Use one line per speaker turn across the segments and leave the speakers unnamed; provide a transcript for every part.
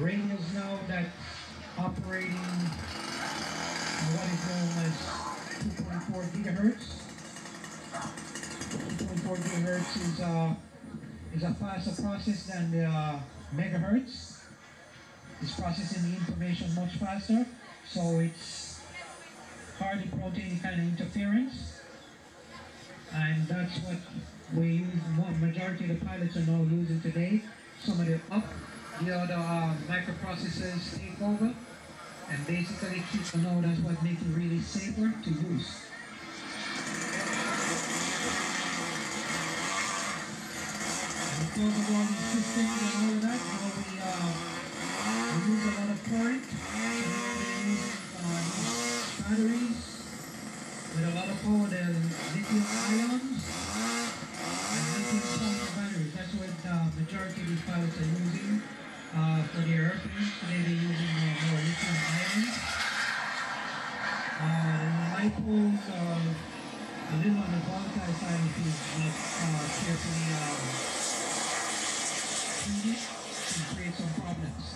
radios now that operating what is known as 2.4 gigahertz. 2.4 gigahertz is a faster process than the megahertz. It's processing the information much faster, so it's hardly prone to any kind of interference. And that's what we use, majority of the pilots are now using today. Some of the other microprocessors take over and basically keep the load. That's what makes it really safer to use. And because of all these systems and all of that, we use a lot of current. So we're using batteries with a lot of power, the lithium ions and lithium power batteries. That's what the majority of these pilots are using for their airplanes. Today they're using more lithium ions. The lipo's a little on the volatile side if you're not carefully treated, can create some problems.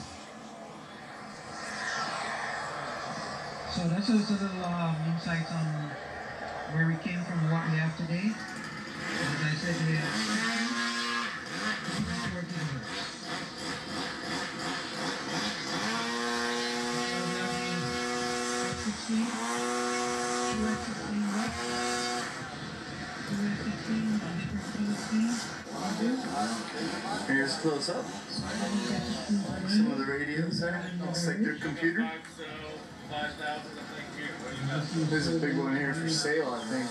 So that's just a little insights on where we came from and what we have today. As I said, we have 2.4 gigahertz. F-16, 2 F-16 left, 2 F-16 on different color schemes.
Here's close up. Some of the radios there. Looks like their computer. There's a big one here for sale, I think.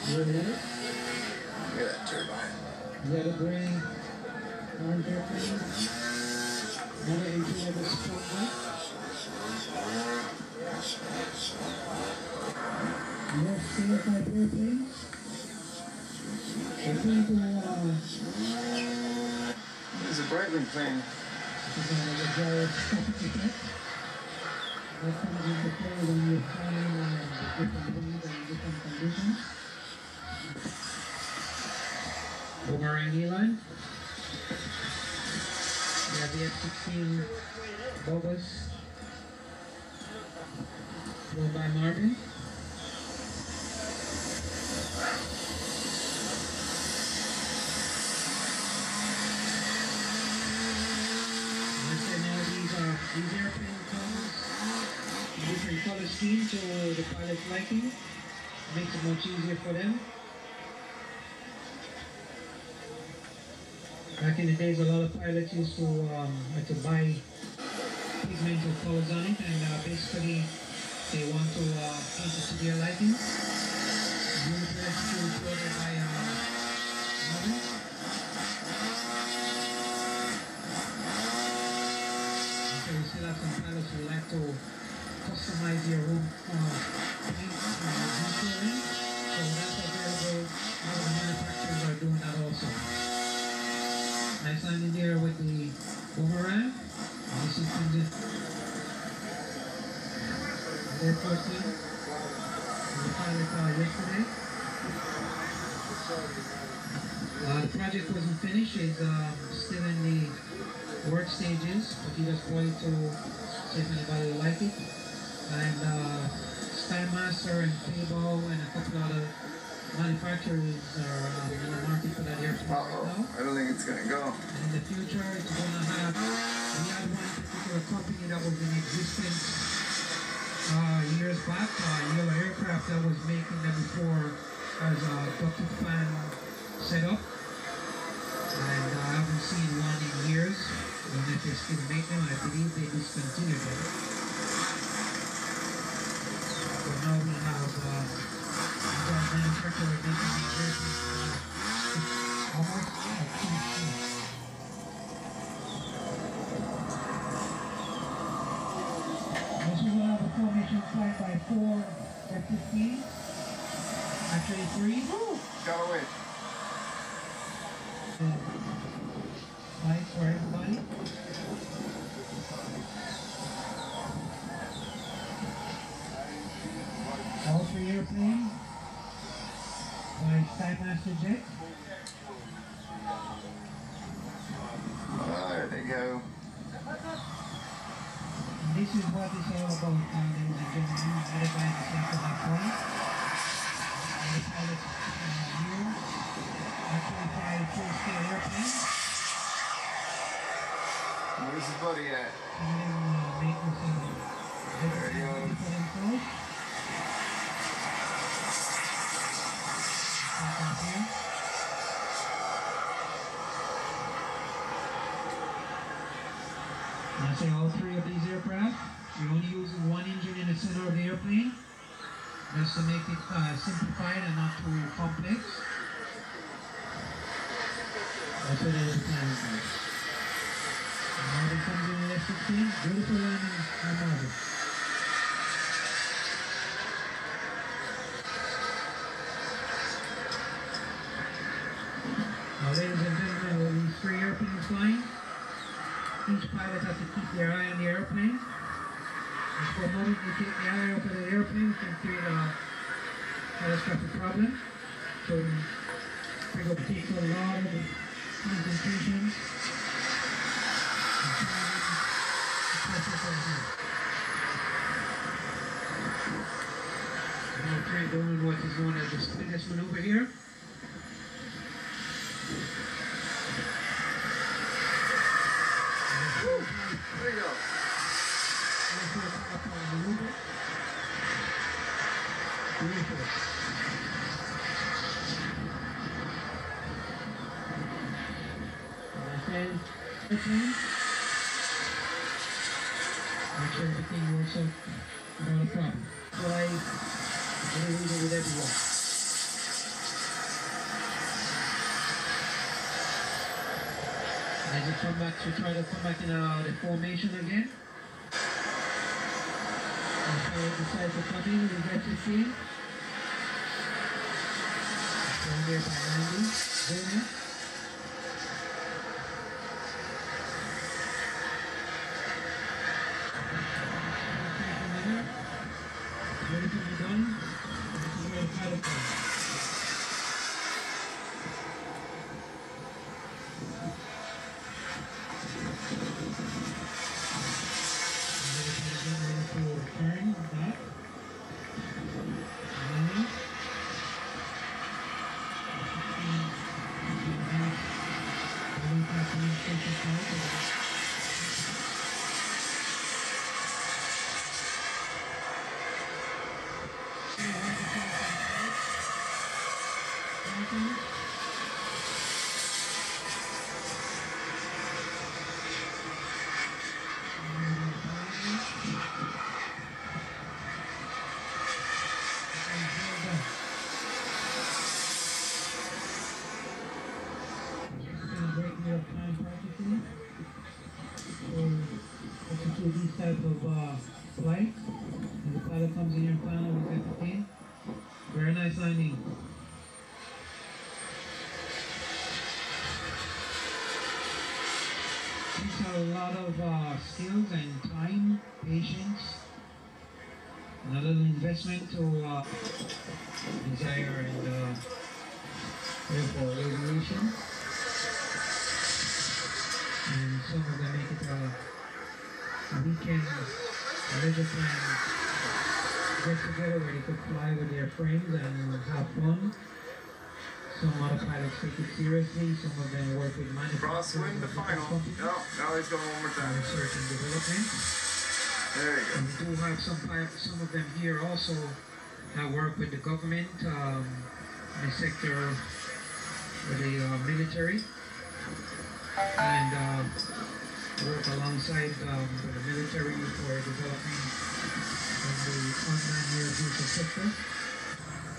Look at that turbine.
Yellow gray, orange airplane. Another engine of a sport bike. More scale type airplanes. They're going to
There's a Brightling plane.
That comes into play when you're flying different winds and different conditions. Boomerang Elon. We have the F-16 Bogus flown by Markham. These airplanes come different color schemes to the pilot's liking. Makes it much easier for them. Back in the days, a lot of pilots used to had to buy pigmented colors on it, and basically they want to paint it to their liking. Unit rescue floated by Markham. We still have some pilots who like to customize their own paint detailing, so that's available. A lot of the manufacturers are doing that also. Nice landing there with the boomerang. This is from the Air Force team. The pilot yesterday. The project wasn't finished. It's still in the work stages, but he just wanted to see if anybody will like it. And Skymaster and Payball and a couple other manufacturers are in the market for that airplane right now.
I don't think it's going to go.
And in the future, it's going to have, we had one particular company that was in existence years back, Yellow Aircraft, that was making them before as a ducted fan setup. And I haven't seen one in years. I don't know if they still make them. I believe they discontinued them. But now we have manufacturer making these airplanes almost This will have a formation flight by 4 F-15. Actually 3.
Got away.
Nice for everybody. All 3 airplanes by Skymaster Jet.
There they go.
this is what it's all about, ladies and gentlemen. Modifying the have to have fun. And the pilot here actually fly a full-scale airplane.
Where's his buddy at?
Maintenance
there he goes.
I say all three of these aircraft, you're only using one engine in the center of the airplane, just to make it simplified and not too complex. That's what it is planning for. Now it comes in the F-15, beautiful landing on Markham. Now ladies and gentlemen, with these three airplanes flying, each pilot has to keep their eye on the airplane. And for a moment you take the eye off of the airplane, it can create a catastrophic problem. So it takes a lot of concentration. Now three doing what is known as the splitters maneuver here.
There you go.
Beautiful. And airplane. Make sure everything works out without a problem. Fly really with everyone. As you come back to try to come back in the formation again. And so decide to come in with F-15. Down there by 90. There. Everything is done. This is where the pilot goes. These type of flight, and the pilot comes in here and final with F-15. Very nice landing. Takes a lot of skills and time, patience, and a little investment to desire and therefore aviation. And some of them make it a weekend leisure plan get together where they could fly with their friends and have fun. Some other pilots take it seriously, some of them work with manufacturers.
Crosswind the final. No, now he's going one more time.
Research and development.
There you go.
And we do have some of them here also that work with the government, the sector with the military, and work alongside the military for developing of the unmanned air vehicle sector,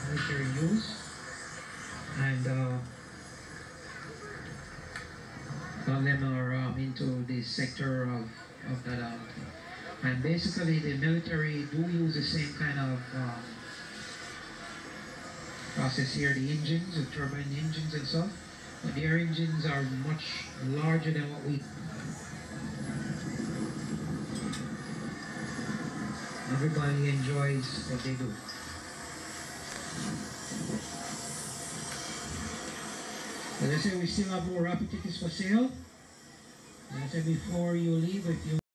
military use, and all of them are into the sector of that. And basically the military do use the same kind of process here, the engines, the turbine engines and stuff, but their engines are much larger than what we. Everybody enjoys what they do. As I said, we still have more rapid tickets for sale. As I said before you leave, if you